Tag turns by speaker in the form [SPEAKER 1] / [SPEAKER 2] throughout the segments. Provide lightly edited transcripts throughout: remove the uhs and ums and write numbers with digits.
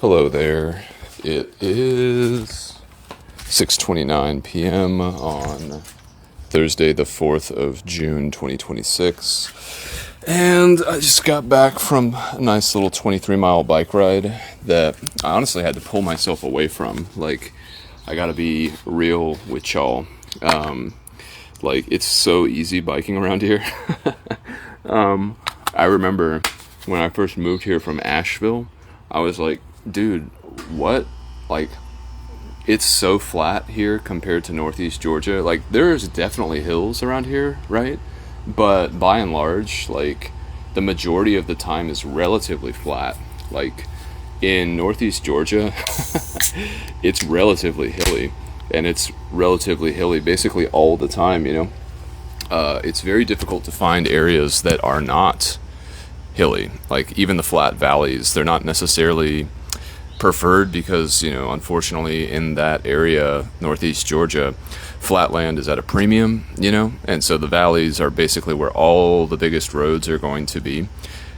[SPEAKER 1] Hello there. It is 6:29 p.m. on Thursday, the 4th of June, 2026. And I just got back from a nice little 23-mile bike ride that I honestly had to pull myself away from. Like, I gotta be real with y'all. It's so easy biking around here. I remember when I first moved here from Asheville, I was like, dude, what? Like, it's so flat here compared to Northeast Georgia. Like, there's definitely hills around here, right? But by and large, like, the majority of the time is relatively flat. Like, in Northeast Georgia, it's relatively hilly. And it's relatively hilly basically all the time, you know? It's very difficult to find areas that are not hilly. Like, even the flat valleys, they're not necessarily preferred because, you know, unfortunately in that area, Northeast Georgia, flatland is at a premium, you know, and so the valleys are basically where all the biggest roads are going to be.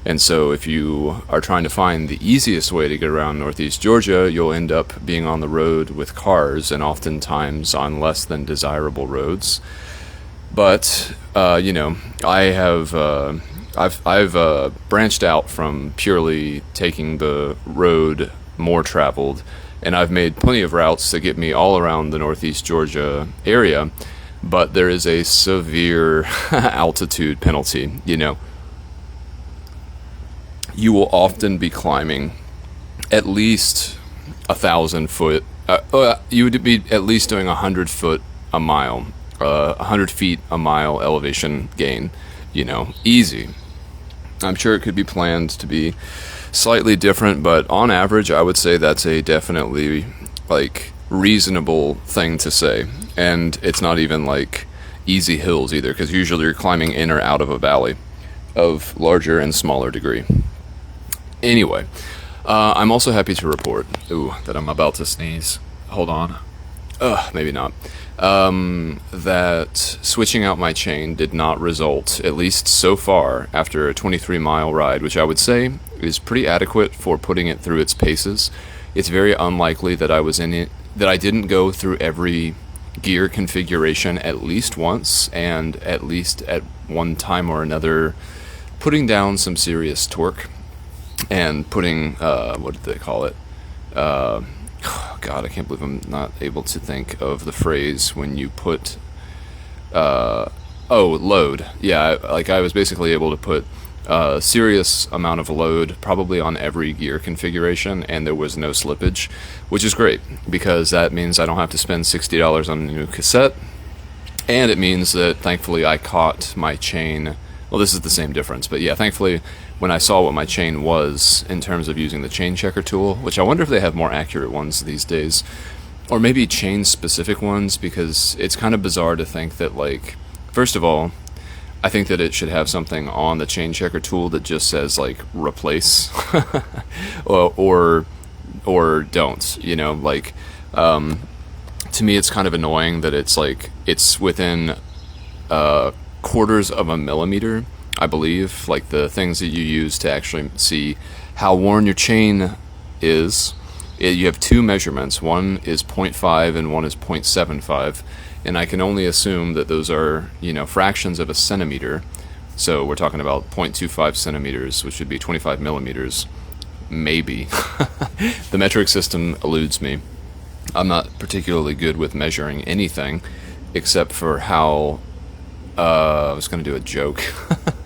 [SPEAKER 1] And so if you are trying to find the easiest way to get around Northeast Georgia, you'll end up being on the road with cars and oftentimes on less than desirable roads. But you know, I've branched out from purely taking the road more traveled, and I've made plenty of routes that get me all around the Northeast Georgia area, but there is a severe altitude penalty. You know, you will often be climbing at least 1,000 foot. You would be at least doing 100 foot a mile, 100 feet a mile elevation gain. You know, easy. I'm sure it could be planned to be slightly different, but on average, I would say that's a definitely, like, reasonable thing to say. And it's not even, like, easy hills either, because usually you're climbing in or out of a valley of larger and smaller degree. Anyway, I'm also happy to report, that I'm about to sneeze. Hold on. Maybe not. That switching out my chain did not result, at least so far, after a 23-mile ride, which I would say is pretty adequate for putting it through its paces. It's very unlikely that I didn't go through every gear configuration at least once, and at least at one time or another, putting down some serious torque, and putting, what did they call it? God, I can't believe I'm not able to think of the phrase when you put, load. Yeah, I was basically able to put a serious amount of load probably on every gear configuration, and there was no slippage, which is great, because that means I don't have to spend $60 on a new cassette, and it means that, thankfully, I caught my chain. Well, this is the same difference, but yeah, thankfully, when I saw what my chain was in terms of using the chain checker tool, which I wonder if they have more accurate ones these days, or maybe chain-specific ones, because it's kind of bizarre to think that, like, first of all, I think that it should have something on the chain checker tool that just says, like, replace, or don't, you know, like, to me it's kind of annoying that it's, like, it's within, quarters of a millimeter, I believe, like the things that you use to actually see how worn your chain is. You have two measurements. One is 0.5 and one is 0.75, and I can only assume that those are, you know, fractions of a centimeter. So we're talking about 0.25 centimeters, which would be 25 millimeters, maybe. The metric system eludes me. I'm not particularly good with measuring anything, except for how I was going to do a joke.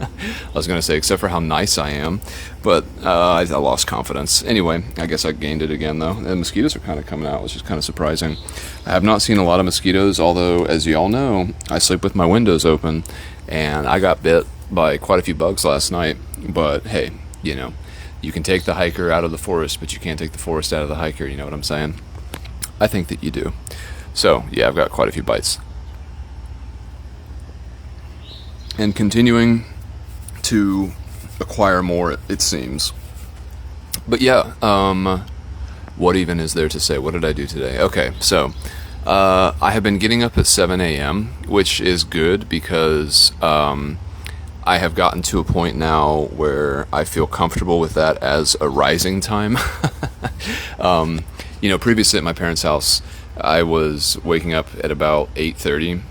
[SPEAKER 1] I was going to say, except for how nice I am, but I lost confidence. Anyway, I guess I gained it again, though. The mosquitoes are kind of coming out, which is kind of surprising. I have not seen a lot of mosquitoes, although, as you all know, I sleep with my windows open, and I got bit by quite a few bugs last night. But, hey, you know, you can take the hiker out of the forest, but you can't take the forest out of the hiker, you know what I'm saying? I think that you do. So, yeah, I've got quite a few bites. And continuing to acquire more, it seems. But yeah, what even is there to say? What did I do today? Okay, so I have been getting up at 7 a.m., which is good because I have gotten to a point now where I feel comfortable with that as a rising time. Previously at my parents' house, I was waking up at about 8:30.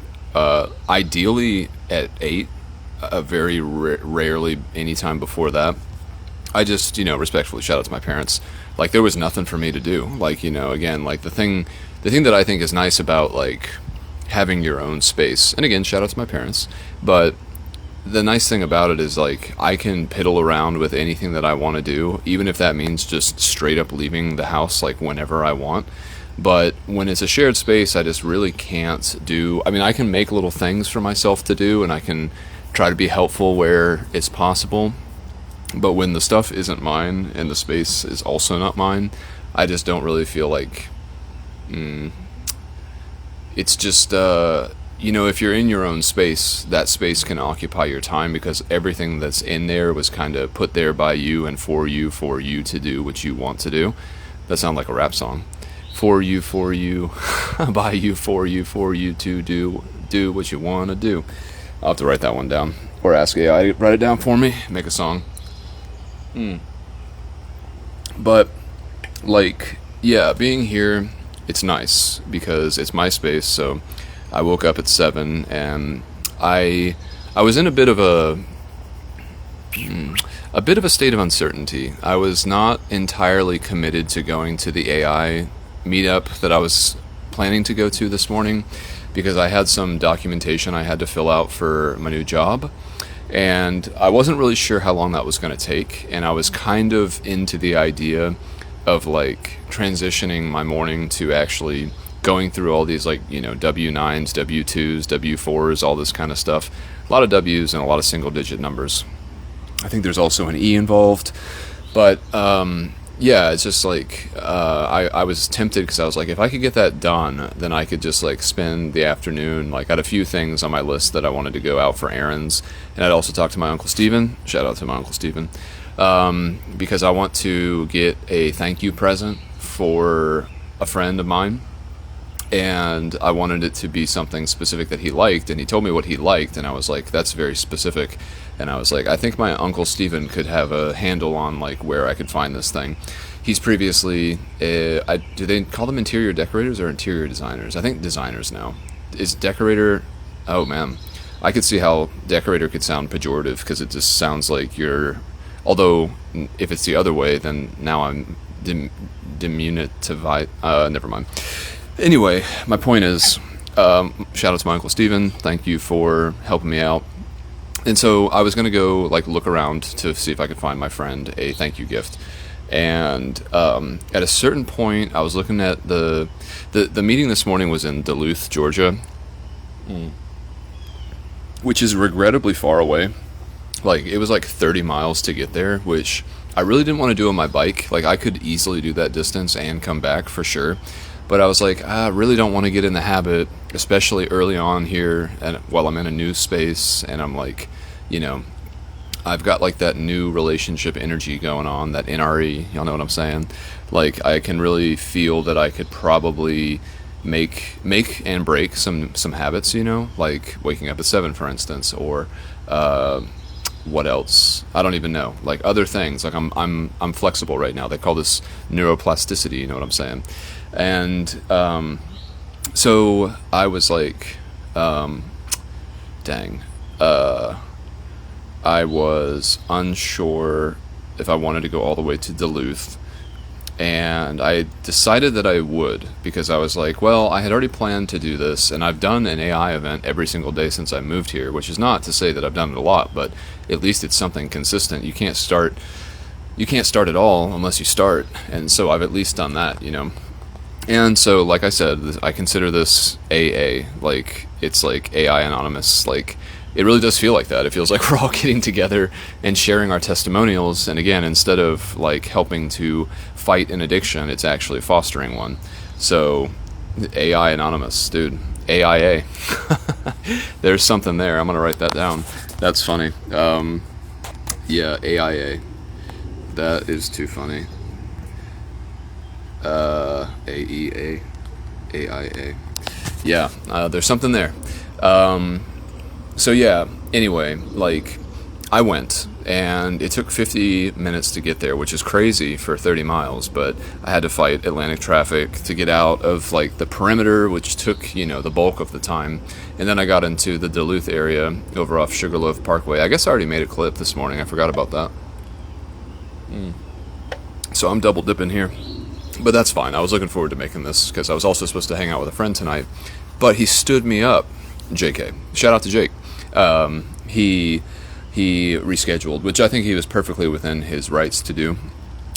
[SPEAKER 1] Ideally at 8. Very rarely any time before that. I just, respectfully shout out to my parents. Like, there was nothing for me to do. Like, again, like the thing that I think is nice about like having your own space, and again, shout out to my parents, but the nice thing about it is like I can piddle around with anything that I want to do, even if that means just straight up leaving the house like whenever I want. But when it's a shared space, I just really can't do. I mean, I can make little things for myself to do, and I can try to be helpful where it's possible. But when the stuff isn't mine and the space is also not mine, I just don't really feel like it's just if you're in your own space, that space can occupy your time because everything that's in there was kind of put there by you and for you to do what you want to do. That sounds like a rap song. For you, by you, for you to do what you want to do. I'll have to write that one down. Or ask AI to write it down for me, make a song. But, like, yeah, being here, it's nice because it's my space. So I woke up at 7 and I was in a bit of a state of uncertainty. I was not entirely committed to going to the AI meetup that I was planning to go to this morning because I had some documentation I had to fill out for my new job, and I wasn't really sure how long that was going to take, and I was kind of into the idea of like transitioning my morning to actually going through all these like W9s, W2s, W4s, all this kind of stuff. A lot of W's and a lot of single digit numbers. I think there's also an E involved, but yeah, it's just like I was tempted because I was like, if I could get that done, then I could just like spend the afternoon. Like, I had a few things on my list that I wanted to go out for errands, and I'd also talk to my Uncle Steven. Shout out to my Uncle Steven, because I want to get a thank you present for a friend of mine, and I wanted it to be something specific that he liked, and he told me what he liked, and I was like, that's very specific. And I was like, I think my Uncle Steven could have a handle on like where I could find this thing. He's previously, do they call them interior decorators or interior designers? I think designers now. Is decorator, oh man. I could see how decorator could sound pejorative because it just sounds like you're, although if it's the other way, then now I'm diminutive, never mind. Anyway, my point is, shout out to my Uncle Steven. Thank you for helping me out. And so I was going to go like look around to see if I could find my friend a thank you gift. And at a certain point, I was looking at the meeting this morning was in Duluth, Georgia, which is regrettably far away. Like, it was like 30 miles to get there, which I really didn't want to do on my bike. Like, I could easily do that distance and come back for sure. But I was like, I really don't want to get in the habit, especially early on here, and while I'm in a new space, and I'm like, I've got like that new relationship energy going on, that NRE, y'all know what I'm saying? Like, I can really feel that I could probably make and break some habits, like waking up at 7, for instance, or what else? I don't even know. Like, other things. Like, I'm flexible right now. They call this neuroplasticity, you know what I'm saying? And so I was like, dang, I was unsure if I wanted to go all the way to Duluth, and I decided that I would, because I was like, well, I had already planned to do this, and I've done an AI event every single day since I moved here, which is not to say that I've done it a lot, but at least it's something consistent. You can't start at all unless you start, and so I've at least done that, And so, like I said, I consider this AA, like, it's like AI Anonymous, like, it really does feel like that. It feels like we're all getting together and sharing our testimonials, and again, instead of, like, helping to fight an addiction, it's actually fostering one. So, AI Anonymous, dude, AIA. There's something there, I'm gonna write that down. That's funny. Yeah, AIA. That is too funny. AEA, AIA. Yeah, there's something there. So yeah, anyway, like, I went, and it took 50 minutes to get there, which is crazy for 30 miles, but I had to fight Atlantic traffic to get out of, like, the perimeter, which took, the bulk of the time. And then I got into the Duluth area over off Sugarloaf Parkway. I guess I already made a clip this morning. I forgot about that. So I'm double dipping here. But that's fine. I was looking forward to making this because I was also supposed to hang out with a friend tonight. But he stood me up. JK. Shout out to Jake. He rescheduled, which I think he was perfectly within his rights to do,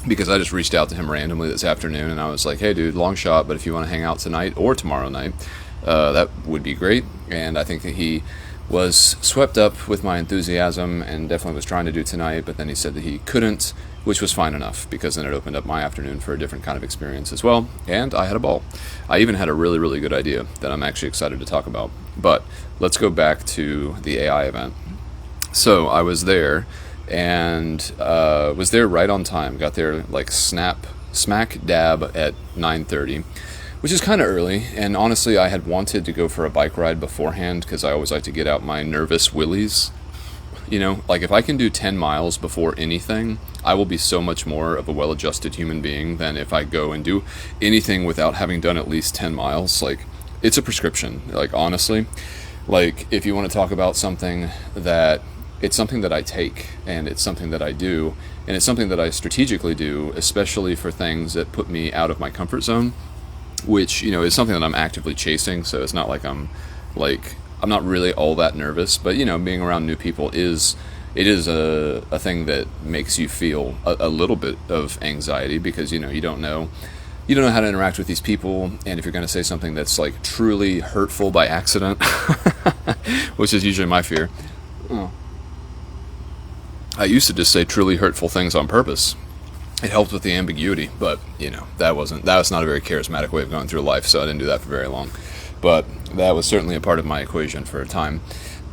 [SPEAKER 1] because I just reached out to him randomly this afternoon, and I was like, hey dude, long shot, but if you want to hang out tonight or tomorrow night, that would be great. And I think that he was swept up with my enthusiasm and definitely was trying to do tonight, but then he said that he couldn't, which was fine enough, because then it opened up my afternoon for a different kind of experience as well, and I had a ball. I even had a really, really good idea that I'm actually excited to talk about. But let's go back to the AI event. So I was there, and was there right on time. Got there like smack dab at 9:30, which is kind of early. And honestly, I had wanted to go for a bike ride beforehand because I always like to get out my nervous Willies. Like if I can do 10 miles before anything, I will be so much more of a well-adjusted human being than if I go and do anything without having done at least 10 miles. Like, it's a prescription. Like, honestly, like if you want to talk about something that it's something that I take, and it's something that I do, and it's something that I strategically do, especially for things that put me out of my comfort zone, which, is something that I'm actively chasing, so it's not like I'm not really all that nervous, but, being around new people is a thing that makes you feel a little bit of anxiety, because, you don't know how to interact with these people, and if you're going to say something that's, like, truly hurtful by accident, which is usually my fear. I used to just say truly hurtful things on purpose. It helped with the ambiguity, but, that was not a very charismatic way of going through life, so I didn't do that for very long. But that was certainly a part of my equation for a time.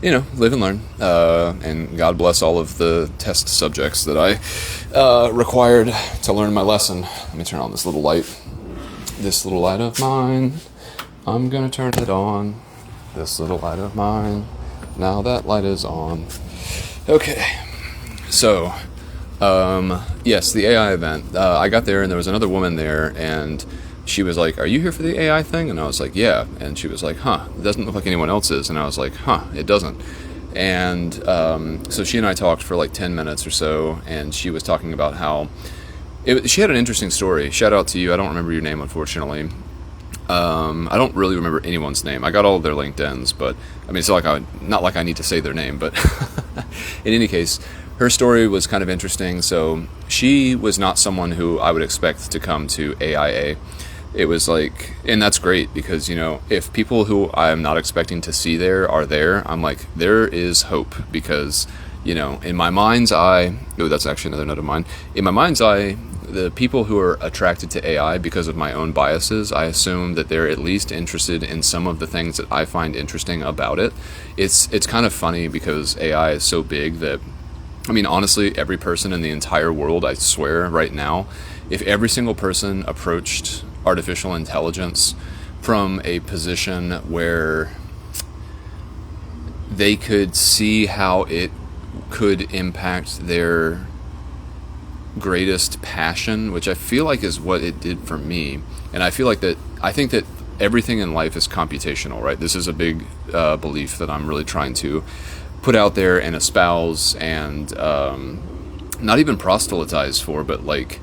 [SPEAKER 1] Live and learn, and God bless all of the test subjects that I required to learn my lesson. Let me turn on this little light. This little light of mine, I'm gonna turn it on. This little light of mine, now that light is on. Okay. So, yes, the AI event. I got there, and there was another woman there, and she was like, are you here for the AI thing? And I was like, yeah. And she was like, it doesn't look like anyone else is. And I was like, it doesn't. And so she and I talked for like 10 minutes or so, and she was talking about how she had an interesting story. Shout out to you. I don't remember your name, unfortunately. I don't really remember anyone's name. I got all of their LinkedIns, but I mean, it's not like I need to say their name, but in any case, her story was kind of interesting. So she was not someone who I would expect to come to AIA. It was like, and that's great, because, if people who I'm not expecting to see there are there, I'm like, there is hope, because, in my mind's eye, that's actually another note of mine. In my mind's eye, the people who are attracted to AI because of my own biases, I assume that they're at least interested in some of the things that I find interesting about it. It's kind of funny, because AI is so big that, I mean, honestly, every person in the entire world, I swear right now, if every single person approached artificial intelligence from a position where they could see how it could impact their greatest passion, which I feel like is what it did for me. And I think that everything in life is computational, right? This is a big belief that I'm really trying to put out there and espouse, and not even proselytize for, but like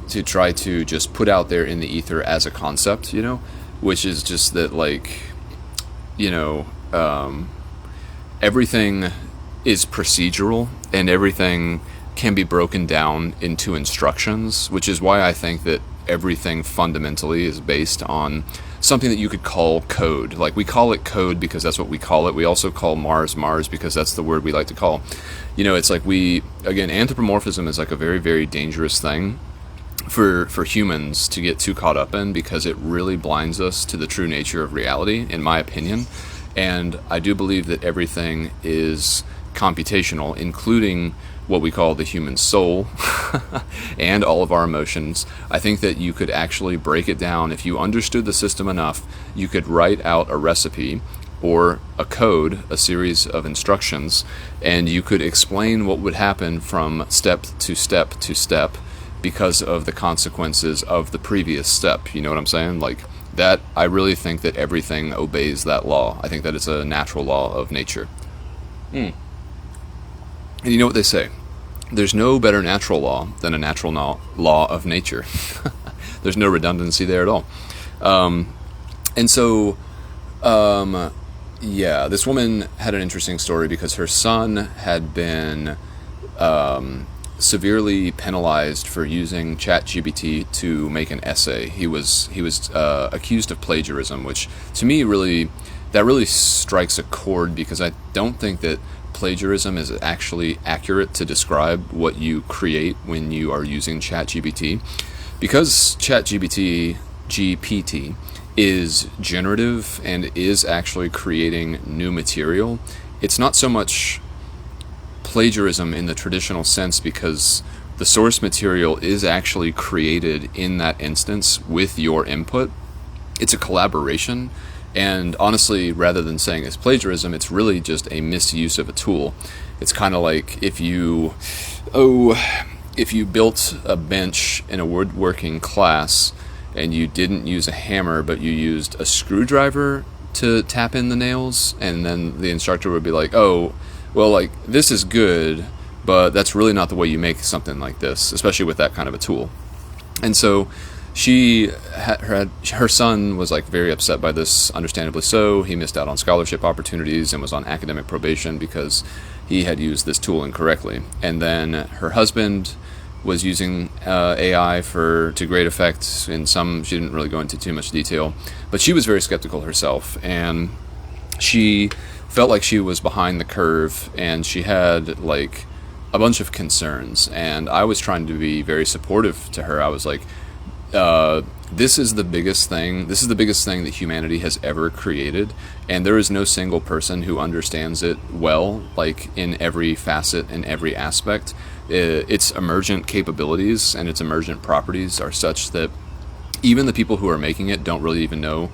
[SPEAKER 1] to try to just put out there in the ether as a concept, which is just that, like, everything is procedural, and everything can be broken down into instructions, which is why I think that everything fundamentally is based on something that you could call code. Like, we call it code because that's what we call it. We also call Mars because that's the word we like to call. It's like anthropomorphism is like a very, very dangerous thing for humans to get too caught up in, because it really blinds us to the true nature of reality, in my opinion. And I do believe that everything is computational, including what we call the human soul and all of our emotions. I think that you could actually break it down. If you understood the system enough, you could write out a recipe or a code, a series of instructions, and you could explain what would happen from step to step to step because of the consequences of the previous step. You know what I'm saying? Like that, I really think that everything obeys that law. I think that it's a natural law of nature. And you know what they say? There's no better natural law than a natural law of nature. There's no redundancy there at all. And so, yeah, this woman had an interesting story because her son had been severely penalized for using ChatGPT to make an essay. He was accused of plagiarism, which to me really strikes a chord, because I don't think that plagiarism is actually accurate to describe what you create when you are using ChatGPT. Because ChatGPT is generative and is actually creating new material, it's not so much plagiarism in the traditional sense, because the source material is actually created in that instance with your input. It's a collaboration. And honestly, rather than saying it's plagiarism, it's really just a misuse of a tool. It's kind of like if you built a bench in a woodworking class and you didn't use a hammer, but you used a screwdriver to tap in the nails, and then the instructor would be like, oh, well, like, this is good, but that's really not the way you make something like this, especially with that kind of a tool. And so her son was like very upset by this, understandably so. He missed out on scholarship opportunities and was on academic probation because he had used this tool incorrectly. And then her husband was using AI to great effect. In some, she didn't really go into too much detail, but she was very skeptical herself, and she felt like she was behind the curve, and she had like a bunch of concerns. And I was trying to be very supportive to her. I was like, this is the biggest thing that humanity has ever created, and there is no single person who understands it well, like in every facet and every aspect. Its emergent capabilities and its emergent properties are such that even the people who are making it don't really even know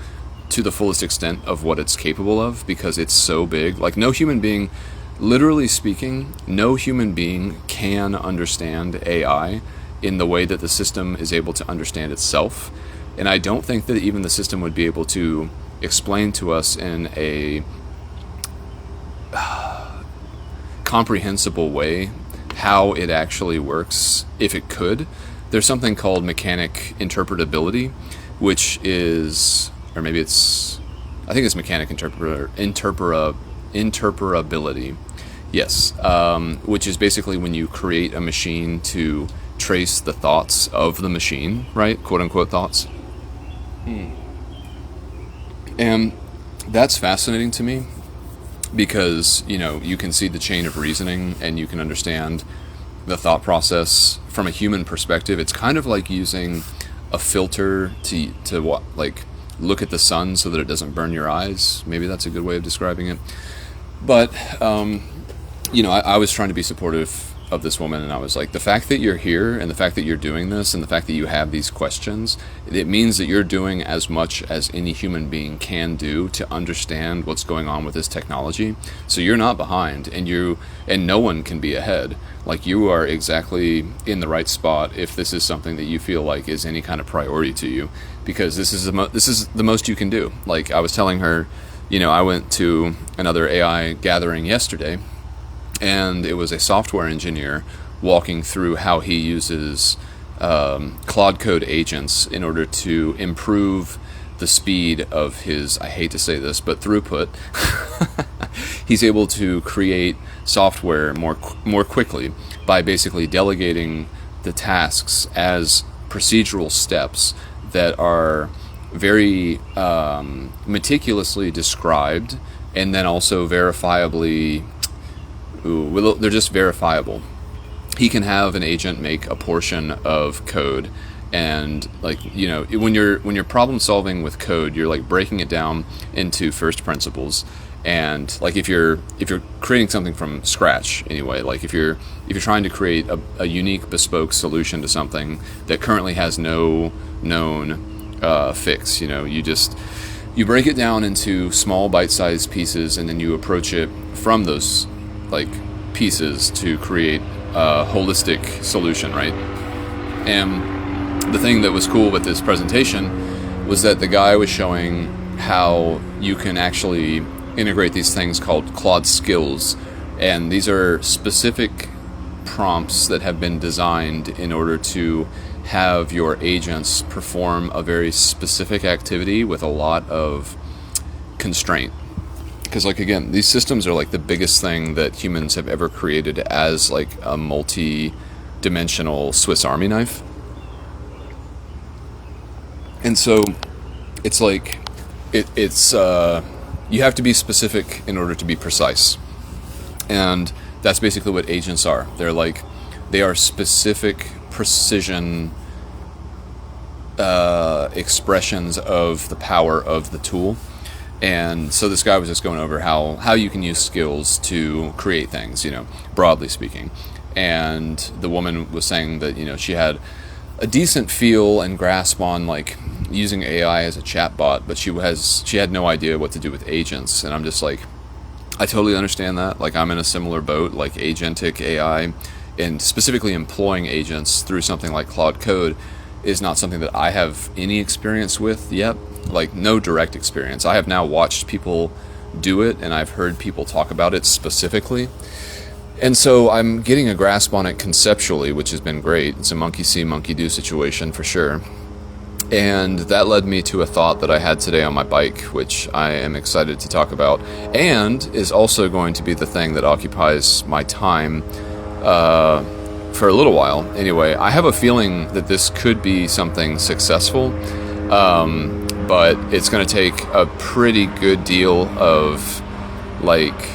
[SPEAKER 1] to the fullest extent of what it's capable of, because it's so big. Like, no human being, literally speaking, no human being can understand AI in the way that the system is able to understand itself. And I don't think that even the system would be able to explain to us in a comprehensible way how it actually works if it could. There's something called mechanic interpretability, which is, or maybe it's, I think it's mechanic interpretability. Yes, which is basically when you create a machine to trace the thoughts of the machine, right? Quote unquote thoughts. And that's fascinating to me, because, you know, you can see the chain of reasoning and you can understand the thought process from a human perspective. It's kind of like using a filter to what, like, look at the sun so that it doesn't burn your eyes. Maybe that's a good way of describing it. But you know, I was trying to be supportive of this woman, and I was like, the fact that you're here and the fact that you're doing this and the fact that you have these questions, it means that you're doing as much as any human being can do to understand what's going on with this technology. So you're not behind, and no one can be ahead. Like, you are exactly in the right spot if this is something that you feel like is any kind of priority to you, because this is the most you can do. Like, I was telling her, you know, I went to another AI gathering yesterday, and it was a software engineer walking through how he uses Claude code agents in order to improve the speed of his, I hate to say this, but throughput. He's able to create software more quickly by basically delegating the tasks as procedural steps that are very meticulously described, and then also verifiably, they're just verifiable. He can have an agent make a portion of code, and, like, you know, when you're problem solving with code, you're like breaking it down into first principles. And like, if you're creating something from scratch anyway, like if you're trying to create a unique bespoke solution to something that currently has no known fix, you know, you just you break it down into small bite-sized pieces, and then you approach it from those like pieces to create a holistic solution, right? And the thing that was cool with this presentation was that the guy was showing how you can actually integrate these things called Claude skills, and these are specific prompts that have been designed in order to have your agents perform a very specific activity with a lot of constraint. Because, like, again, these systems are like the biggest thing that humans have ever created as like a multi-dimensional Swiss Army knife. And so it's like it's you have to be specific in order to be precise. And that's basically what agents are. They are specific precision expressions of the power of the tool. And so this guy was just going over how you can use skills to create things, broadly speaking. And the woman was saying that, she had a decent feel and grasp on like using AI as a chatbot, but she had no idea what to do with agents. And I'm just like, I totally understand that. Like, I'm in a similar boat, like agentic AI, and specifically employing agents through something like Claude Code is not something that I have any experience with yet. Like, no direct experience. I have now watched people do it, and I've heard people talk about it specifically. And so I'm getting a grasp on it conceptually, which has been great. It's a monkey see, monkey do situation for sure. And that led me to a thought that I had today on my bike, which I am excited to talk about, and is also going to be the thing that occupies my time for a little while. Anyway, I have a feeling that this could be something successful, but it's going to take a pretty good deal of like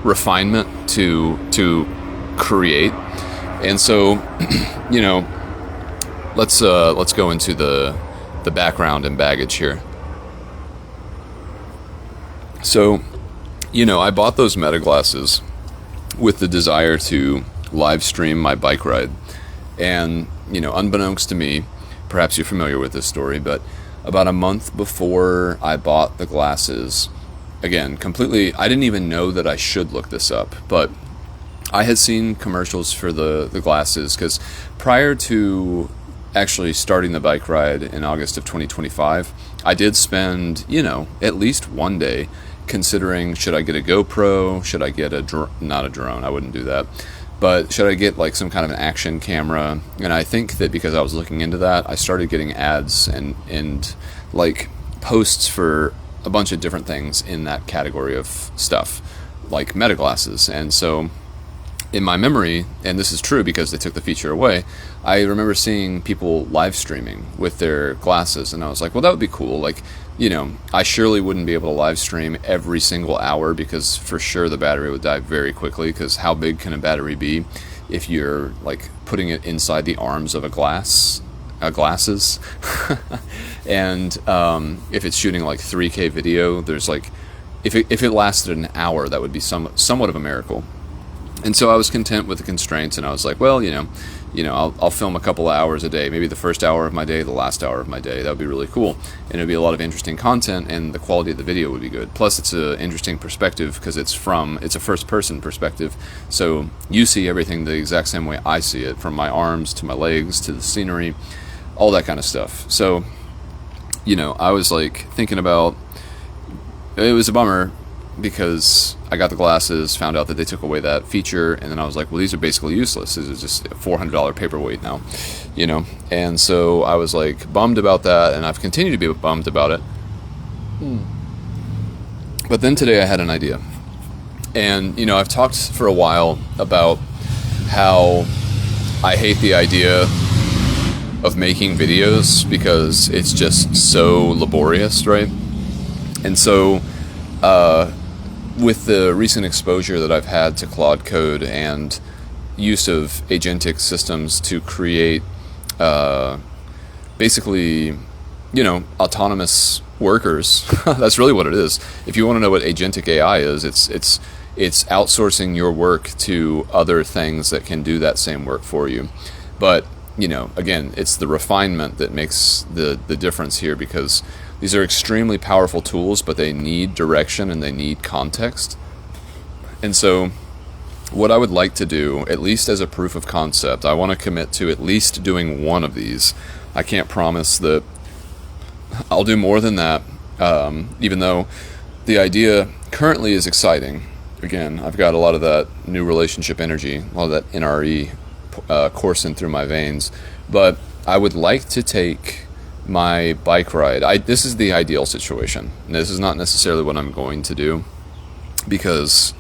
[SPEAKER 1] refinement to create. And so, let's go into the background and baggage here. So, I bought those Meta glasses with the desire to live stream my bike ride. And, unbeknownst to me, perhaps you're familiar with this story, but about a month before I bought the glasses, again, completely, I didn't even know that I should look this up, but I had seen commercials for the glasses, because prior to actually starting the bike ride in August of 2025, I did spend, at least one day considering, should I get a GoPro? Should I get not a drone, I wouldn't do that, but should I get like some kind of an action camera? And I think that because I was looking into that, I started getting ads and like posts for a bunch of different things in that category of stuff, like Meta glasses. And so in my memory, and this is true because they took the feature away, I remember seeing people live streaming with their glasses, and I was like, well, that would be cool. Like, I surely wouldn't be able to live stream every single hour, because for sure the battery would die very quickly, because how big can a battery be if you're like putting it inside the arms of glasses? And if it's shooting like 3K video, there's like, if it lasted an hour, that would be somewhat of a miracle. And so I was content with the constraints, and I was like, well, I'll film a couple of hours a day, maybe the first hour of my day, the last hour of my day. That would be really cool, and it would be a lot of interesting content, and the quality of the video would be good. Plus, it's an interesting perspective because it's a first-person perspective, so you see everything the exact same way I see it, from my arms to my legs to the scenery, all that kind of stuff. So, I was like thinking about, it was a bummer because I got the glasses, found out that they took away that feature, and then I was like, well, these are basically useless. This is just a $400 paperweight now, and so I was like bummed about that, and I've continued to be bummed about it. But then today I had an idea, and I've talked for a while about how I hate the idea of making videos because it's just so laborious, right? And so with the recent exposure that I've had to Claude Code and use of agentic systems to create basically, autonomous workers, that's really what it is. If you want to know what agentic AI is, it's outsourcing your work to other things that can do that same work for you. But again, it's the refinement that makes the difference here, because these are extremely powerful tools, but they need direction and they need context. And so what I would like to do, at least as a proof of concept, I want to commit to at least doing one of these. I can't promise that I'll do more than that, even though the idea currently is exciting. Again, I've got a lot of that new relationship energy, a lot of that NRE coursing through my veins. But I would like to take my bike ride. This is the ideal situation. This is not necessarily what I'm going to do, because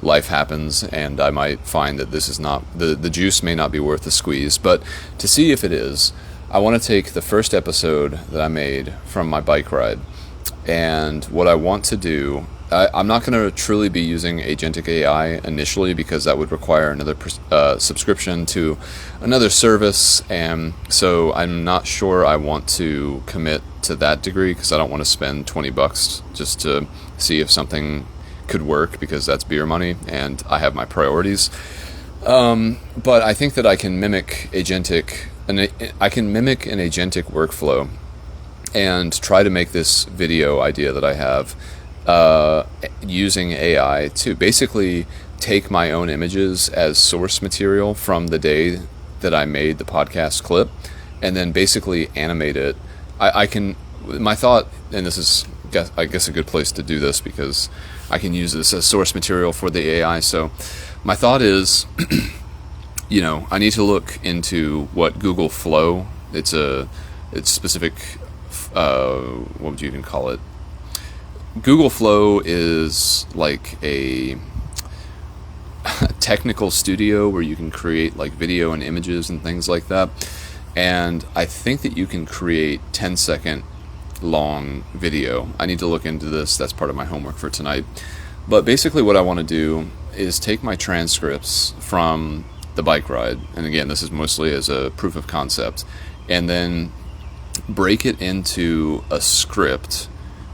[SPEAKER 1] life happens and I might find that this is not the juice may not be worth the squeeze. But to see if it is, I want to take the first episode that I made from my bike ride, and what I want to do, I'm not going to truly be using agentic AI initially, because that would require another subscription to another service, and so I'm not sure I want to commit to that degree, because I don't want to spend $20 just to see if something could work, because that's beer money and I have my priorities. But I think that I can mimic an agentic workflow and try to make this video idea that I have using AI to basically take my own images as source material from the day that I made the podcast clip, and then basically animate it. My thought, and this is, I guess, a good place to do this, because I can use this as source material for the AI. So my thought is, I need to look into what Google Flow, it's specific, what would you even call it? Google Flow is like a technical studio where you can create like video and images and things like that. And I think that you can create 10-second long video. I need to look into this. That's part of my homework for tonight. But basically what I want to do is take my transcripts from the bike ride, and again, this is mostly as a proof of concept, and then break it into a script.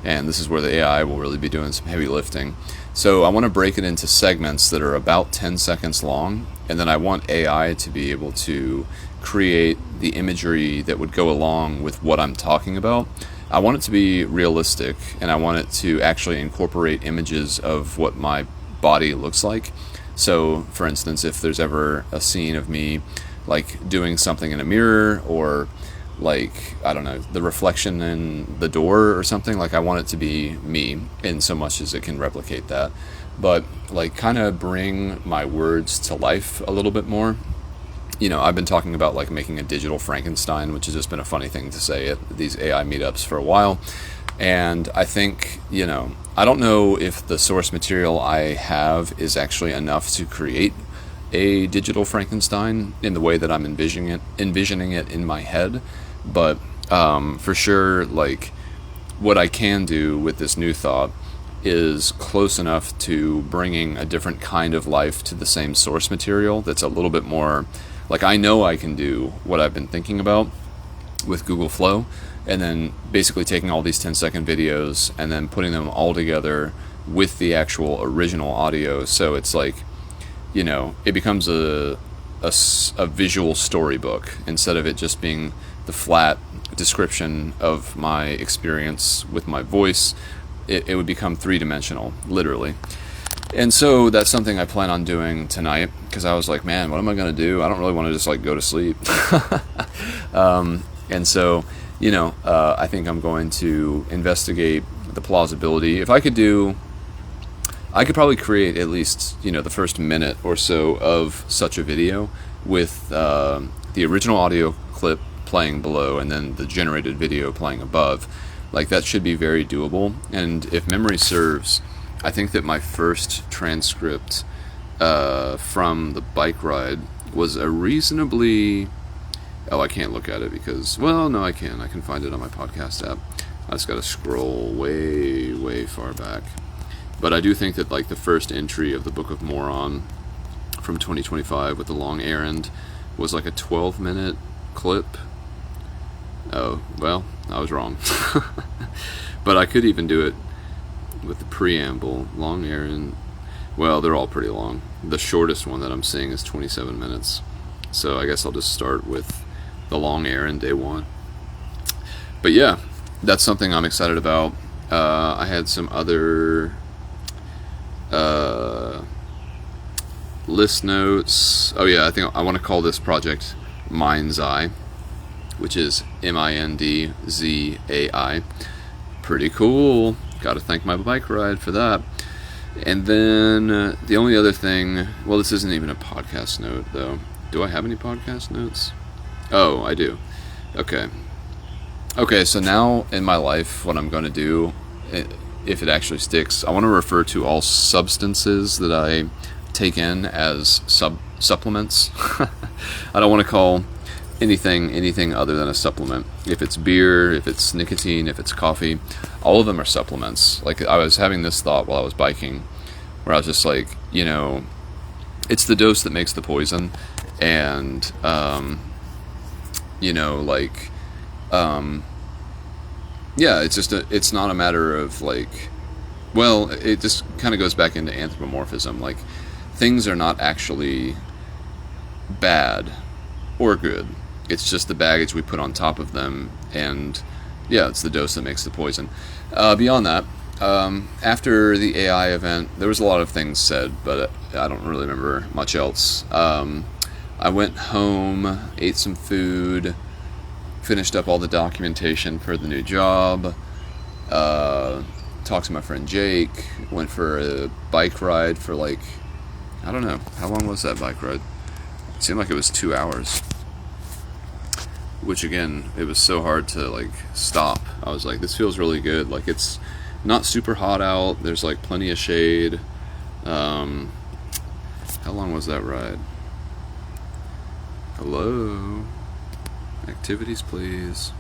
[SPEAKER 1] And this is where the AI will really be doing some heavy lifting. So I want to break it into segments that are about 10 seconds long, and then I want AI to be able to create the imagery that would go along with what I'm talking about. I want it to be realistic, and I want it to actually incorporate images of what my body looks like. So, for instance, if there's ever a scene of me like doing something in a mirror, or like, I don't know, the reflection in the door or something, like I want it to be me in so much as it can replicate that, but like kind of bring my words to life a little bit more. I've been talking about like making a digital Frankenstein, which has just been a funny thing to say at these AI meetups for a while. And I think, I don't know if the source material I have is actually enough to create a digital Frankenstein in the way that I'm envisioning it in my head. But for sure, like, what I can do with this new thought is close enough to bringing a different kind of life to the same source material that's a little bit more, like, I know I can do what I've been thinking about with Google Flow, and then basically taking all these 10-second videos and then putting them all together with the actual original audio. So it's like, it becomes a visual storybook instead of it just being the flat description of my experience with my voice. It would become three-dimensional, literally. And so that's something I plan on doing tonight, because I was like, man, what am I going to do? I don't really want to just like go to sleep. And so, I think I'm going to investigate the plausibility. If I could probably create at least, the first minute or so of such a video with the original audio clip playing below and then the generated video playing above. Like, that should be very doable. And if memory serves, I think that my first transcript from the bike ride was a reasonably... Oh, I can't look at it because... Well, no, I can. I can find it on my podcast app. I just got to scroll way, way far back. But I do think that, like, the first entry of the Book of Moron from 2025 with the long errand was like a 12-minute clip. Oh, well, I was wrong. But I could even do it with the preamble. Long errand. Well, they're all pretty long. The shortest one that I'm seeing is 27 minutes. So I guess I'll just start with the long errand day one. But yeah, that's something I'm excited about. I had some other list notes. Oh yeah, I think I want to call this project MINDZAI, which is MINDZAI. Pretty cool. Got to thank my bike ride for that. And then the only other thing, well, this isn't even a podcast note though. Do I have any podcast notes? Oh, I do. Okay, so now in my life, what I'm going to do, if it actually sticks, I want to refer to all substances that I take in as supplements. I don't want to call anything other than a supplement. If it's beer, if it's nicotine, if it's coffee, all of them are supplements. Like, I was having this thought while I was biking, where I was just like, it's the dose that makes the poison, and yeah, it's not a matter of like, well, it just kind of goes back into anthropomorphism. Like, things are not actually bad or good. It's just the baggage we put on top of them, and yeah, it's the dose that makes the poison. Beyond that, after the AI event, there was a lot of things said, but I don't really remember much else. I went home, ate some food, finished up all the documentation for the new job, talked to my friend Jake, went for a bike ride for like, I don't know, how long was that bike ride? It seemed like it was 2 hours. Which again, it was so hard to like stop. I was like, this feels really good. Like, it's not super hot out. There's like plenty of shade. How long was that ride? Hello? Activities, please.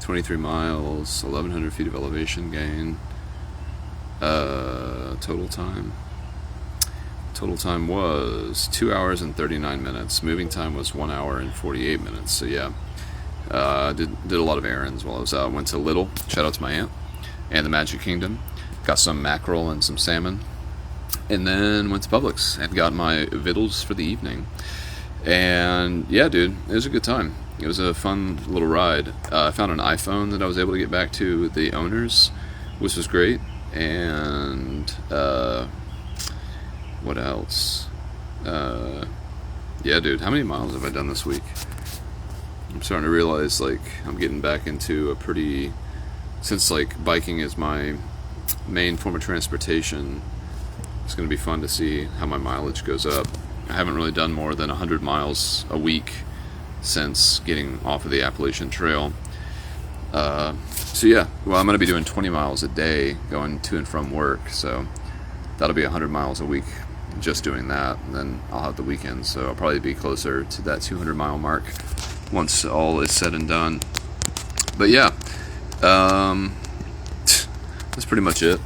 [SPEAKER 1] 23 miles, 1,100 feet of elevation gain. Total time. Total time was 2 hours and 39 minutes. Moving time was 1 hour and 48 minutes. So yeah, did a lot of errands while I was out. Went to Little, shout out to my aunt, and the Magic Kingdom. Got some mackerel and some salmon. And then went to Publix and got my vittles for the evening. And yeah, dude, it was a good time. It was a fun little ride. I found an iPhone that I was able to get back to the owners, which was great. And what else? Yeah, dude, how many miles have I done this week? I'm starting to realize, like, I'm getting back into a pretty, since like biking is my main form of transportation, it's going to be fun to see how my mileage goes up. I haven't really done more than 100 miles a week since getting off of the Appalachian Trail. So yeah, well, I'm going to be doing 20 miles a day going to and from work, so that'll be 100 miles a week just doing that. And then I'll have the weekend, so I'll probably be closer to that 200 mile mark once all is said and done. But yeah, that's pretty much it.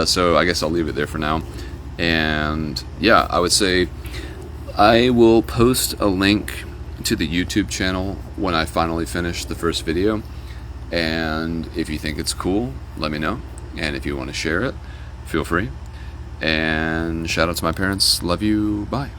[SPEAKER 1] So I guess I'll leave it there for now. And yeah, I would say I will post a link to the YouTube channel when I finally finish the first video. And if you think it's cool, let me know. And if you want to share it, feel free. And shout out to my parents. Love you. Bye.